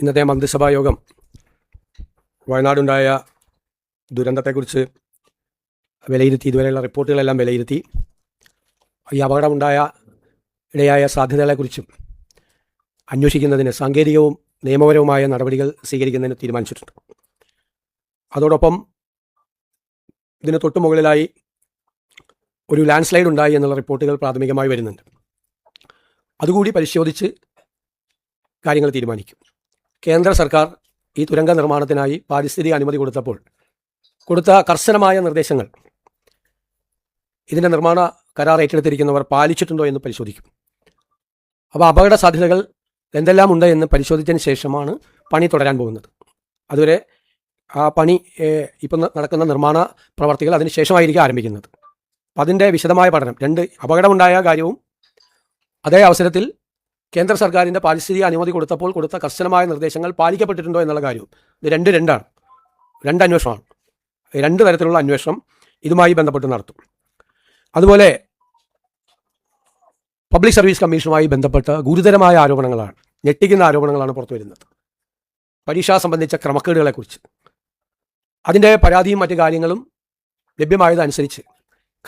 ഇന്നത്തെ മന്ത്രിസഭാ യോഗം വയനാടുണ്ടായ ദുരന്തത്തെക്കുറിച്ച് വിലയിരുത്തി, ഇതുവരെയുള്ള റിപ്പോർട്ടുകളെല്ലാം വിലയിരുത്തി, ഈ അപകടമുണ്ടായ ഇടയായ സാധ്യതകളെക്കുറിച്ചും അന്വേഷിക്കുന്നതിന് സാങ്കേതികവും നിയമപരവുമായ നടപടികൾ സ്വീകരിക്കുന്നതിന് തീരുമാനിച്ചിട്ടുണ്ട്. അതോടൊപ്പം ഇതിന് തൊട്ടു മുകളിലായി ഒരു ലാൻഡ് സ്ലൈഡ് ഉണ്ടായി എന്നുള്ള റിപ്പോർട്ടുകൾ പ്രാഥമികമായി വരുന്നുണ്ട്. അതുകൂടി പരിശോധിച്ച് കാര്യങ്ങൾ തീരുമാനിക്കും. കേന്ദ്ര സർക്കാർ ഈ തുരങ്ക നിർമ്മാണത്തിനായി പാരിസ്ഥിതിക അനുമതി കൊടുത്ത കർശനമായ നിർദ്ദേശങ്ങൾ ഇതിൻ്റെ നിർമ്മാണ കരാർ ഏറ്റെടുത്തിരിക്കുന്നവർ പാലിച്ചിട്ടുണ്ടോ എന്ന് പരിശോധിക്കും. അപ്പോൾ അപകട സാധ്യതകൾ എന്തെല്ലാം ഉണ്ട് എന്ന് പരിശോധിച്ചതിന് ശേഷമാണ് പണി തുടരാൻ പോകുന്നത്. അതുവരെ ആ പണി ഇപ്പം നടക്കുന്ന നിർമ്മാണ പ്രവർത്തികൾ അതിന് ശേഷമായിരിക്കും ആരംഭിക്കുന്നത്. അപ്പം അതിൻ്റെ വിശദമായ പഠനം, അപകടമുണ്ടായ കാര്യവും അതേ അവസരത്തിൽ കേന്ദ്ര സർക്കാരിൻ്റെ പാരിസ്ഥിതിക അനുമതി കൊടുത്ത കർശനമായ നിർദ്ദേശങ്ങൾ പാലിക്കപ്പെട്ടിട്ടുണ്ടോ എന്നുള്ള കാര്യവും, ഇത് രണ്ടാണ്. അന്വേഷണമാണ്. രണ്ട് തരത്തിലുള്ള അന്വേഷണം ഇതുമായി ബന്ധപ്പെട്ട് നടത്തും. അതുപോലെ പബ്ലിക് സർവീസ് കമ്മീഷനുമായി ബന്ധപ്പെട്ട് ഗുരുതരമായ ആരോപണങ്ങളാണ്, ഞെട്ടിക്കുന്ന ആരോപണങ്ങളാണ് പുറത്തു വരുന്നത്. പരീക്ഷ സംബന്ധിച്ച ക്രമക്കേടുകളെക്കുറിച്ച് അതിൻ്റെ പരാതിയും മറ്റു കാര്യങ്ങളും ലഭ്യമായതനുസരിച്ച്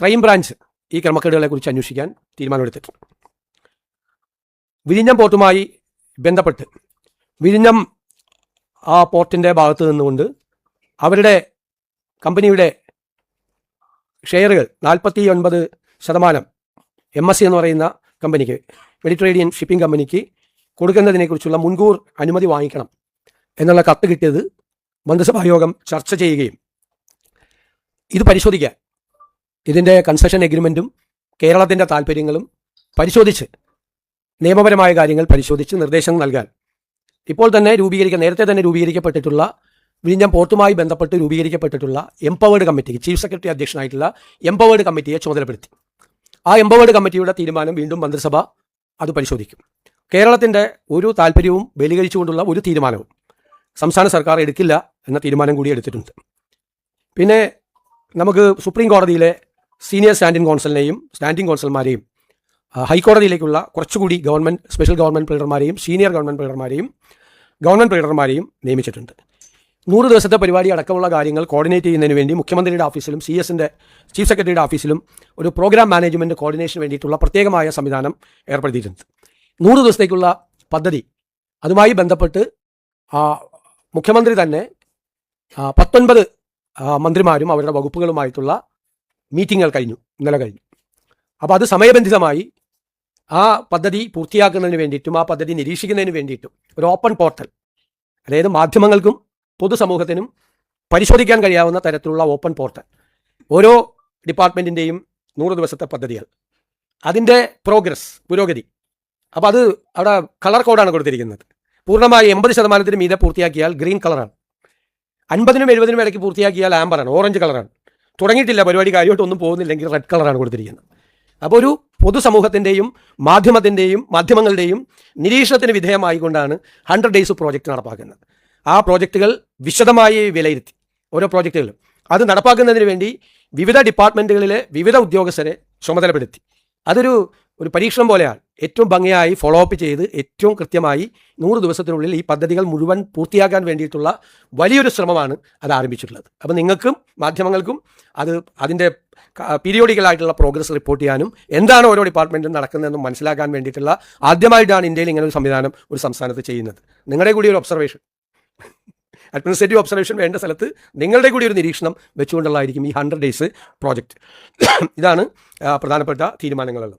ക്രൈംബ്രാഞ്ച് ഈ ക്രമക്കേടുകളെക്കുറിച്ച് അന്വേഷിക്കാൻ തീരുമാനമെടുത്തിട്ടുണ്ട്. വിഴിഞ്ഞം പോർട്ടുമായി ബന്ധപ്പെട്ട് വിഴിഞ്ഞം ആ പോർട്ടിൻ്റെ ഭാഗത്ത് നിന്നുകൊണ്ട് അവരുടെ കമ്പനിയുടെ ഷെയറുകൾ 49% MSC എന്ന് പറയുന്ന കമ്പനിക്ക്, മെഡിറ്ററേനിയൻ ഷിപ്പിംഗ് കമ്പനിക്ക് കൊടുക്കുന്നതിനെക്കുറിച്ചുള്ള മുൻകൂർ അനുമതി വാങ്ങിക്കണം എന്നുള്ള കത്ത് കിട്ടിയത് മന്ത്രിസഭാ യോഗം ചർച്ച ചെയ്യുകയും ഇത് പരിശോധിക്കാൻ, ഇതിൻ്റെ കൺസെഷൻ എഗ്രിമെൻറ്റും കേരളത്തിൻ്റെ താല്പര്യങ്ങളും പരിശോധിച്ച് നിയമപരമായ കാര്യങ്ങൾ പരിശോധിച്ച് നിർദ്ദേശം നൽകാൻ ഇപ്പോൾ തന്നെ നേരത്തെ തന്നെ രൂപീകരിക്കപ്പെട്ടിട്ടുള്ള വിഴിഞ്ഞം പോർട്ടുമായി ബന്ധപ്പെട്ട് രൂപീകരിക്കപ്പെട്ടിട്ടുള്ള എംപവേർഡ് കമ്മിറ്റിക്ക് ചീഫ് സെക്രട്ടറി അധ്യക്ഷനായിട്ടുള്ള എംപവേർഡ് കമ്മിറ്റിയെ ചുമതലപ്പെടുത്തി. ആ എംപവേർഡ് കമ്മിറ്റിയുടെ തീരുമാനം വീണ്ടും മന്ത്രിസഭ അത് പരിശോധിക്കും. കേരളത്തിൻ്റെ ഒരു താല്പര്യവും ബലീകരിച്ചുകൊണ്ടുള്ള ഒരു തീരുമാനവും സംസ്ഥാന സർക്കാർ എടുക്കില്ല എന്ന തീരുമാനം കൂടി എടുത്തിട്ടുണ്ട്. പിന്നെ നമുക്ക് സുപ്രീം കോടതിയിലെ സീനിയർ സ്റ്റാൻഡിംഗ് കോൺസൽമാരെയും ഹൈക്കോടതിയിലേക്കുള്ള കുറച്ചുകൂടി സ്പെഷ്യൽ ഗവൺമെൻറ് പ്ലീഡർമാരെയും സീനിയർ ഗവൺമെൻറ് പ്ലീഡർമാരെയും നിയമിച്ചിട്ടുണ്ട്. 100 ദിവസത്തെ പരിപാടി അടക്കമുള്ള കാര്യങ്ങൾ കോർഡിനേറ്റ് ചെയ്യുന്നതിന് വേണ്ടി മുഖ്യമന്ത്രിയുടെ ഓഫീസിലും CS-ൻ്റെ ചീഫ് സെക്രട്ടറിയുടെ ഓഫീസിലും ഒരു പ്രോഗ്രാം മാനേജ്മെൻറ്റ് കോർഡിനേഷന് വേണ്ടിയിട്ടുള്ള പ്രത്യേകമായ സംവിധാനം ഏർപ്പെടുത്തിയിട്ടുണ്ട്. 100 ദിവസത്തേക്കുള്ള പദ്ധതി, അതുമായി ബന്ധപ്പെട്ട് മുഖ്യമന്ത്രി തന്നെ 19 മന്ത്രിമാരും അവരുടെ വകുപ്പുകളുമായിട്ടുള്ള മീറ്റിങ്ങുകൾ ഇന്നലെ കഴിഞ്ഞു. അപ്പോൾ അത് സമയബന്ധിതമായി ആ പദ്ധതി പൂർത്തിയാക്കുന്നതിന് വേണ്ടിയിട്ടും ആ പദ്ധതി നിരീക്ഷിക്കുന്നതിന് വേണ്ടിയിട്ടും ഒരു ഓപ്പൺ പോർട്ടൽ, അതായത് മാധ്യമങ്ങൾക്കും പൊതുസമൂഹത്തിനും പരിശോധിക്കാൻ കഴിയാവുന്ന തരത്തിലുള്ള ഓപ്പൺ പോർട്ടൽ, ഓരോ ഡിപ്പാർട്ട്മെൻറ്റിൻ്റെയും 100 ദിവസത്തെ പദ്ധതികൾ, അതിൻ്റെ പുരോഗതി. അപ്പോൾ അത് അവിടെ കളർ കോഡാണ് കൊടുത്തിരിക്കുന്നത്. പൂർണ്ണമായി 80% മീതെ പൂർത്തിയാക്കിയാൽ ഗ്രീൻ കളറാണ്, 50-നും 70-നും ഇടയ്ക്ക് പൂർത്തിയാക്കിയാൽ ആംബറാണ്, ഓറഞ്ച് കളറാണ്. തുടങ്ങിയിട്ടില്ല പരിപാടി, കാര്യമായിട്ടൊന്നും പോകുന്നില്ലെങ്കിൽ റെഡ് കളറാണ് കൊടുത്തിരിക്കുന്നത്. അപ്പോൾ ഒരു പൊതുസമൂഹത്തിൻ്റെയും മാധ്യമങ്ങളുടെയും നിരീക്ഷണത്തിന് വിധേയമായിക്കൊണ്ടാണ് 100 ഡേയ്സ് പ്രോജക്റ്റ് നടപ്പാക്കുന്നത്. ആ പ്രോജക്റ്റുകൾ വിശദമായി വിലയിരുത്തി, ഓരോ പ്രോജക്റ്റുകളും അത് നടപ്പാക്കുന്നതിന് വേണ്ടി വിവിധ ഡിപ്പാർട്ട്മെൻറ്റുകളിലെ വിവിധ ഉദ്യോഗസ്ഥരെ ചുമതലപ്പെടുത്തി. അതൊരു പരീക്ഷണം പോലെയാണ്. ഏറ്റവും ഭംഗിയായി ഫോളോ അപ്പ് ചെയ്ത് ഏറ്റവും കൃത്യമായി 100 ദിവസത്തിനുള്ളിൽ ഈ പദ്ധതികൾ മുഴുവൻ പൂർത്തിയാക്കാൻ വേണ്ടിയിട്ടുള്ള വലിയൊരു ശ്രമമാണ് അത് ആരംഭിച്ചിട്ടുള്ളത്. അപ്പോൾ നിങ്ങൾക്കും മാധ്യമങ്ങൾക്കും അതിൻ്റെ പീരിയോഡിക്കലായിട്ടുള്ള പ്രോഗ്രസ് റിപ്പോർട്ട് ചെയ്യാനും എന്താണ് ഓരോ ഡിപ്പാർട്ട്മെൻറ്റും നടക്കുന്നതെന്നും മനസ്സിലാക്കാൻ വേണ്ടിയിട്ടുള്ള ആദ്യമായിട്ടാണ് ഇന്ത്യയിൽ ഇങ്ങനെ ഒരു സംവിധാനം ഒരു സംസ്ഥാനത്ത് ചെയ്യുന്നത്. നിങ്ങളുടെ കൂടി ഒരു ഒബ്സർവേഷൻ, അഡ്മിനിസ്ട്രേറ്റീവ് ഒബ്സർവേഷൻ വേണ്ട സ്ഥലത്ത് നിങ്ങളുടെ കൂടി ഒരു നിരീക്ഷണം വെച്ചുകൊണ്ടുള്ളതായിരിക്കും ഈ 100 ഡേയ്സ് പ്രോജക്റ്റ്. ഇതാണ് പ്രധാനപ്പെട്ട തീരുമാനങ്ങളുള്ളത്.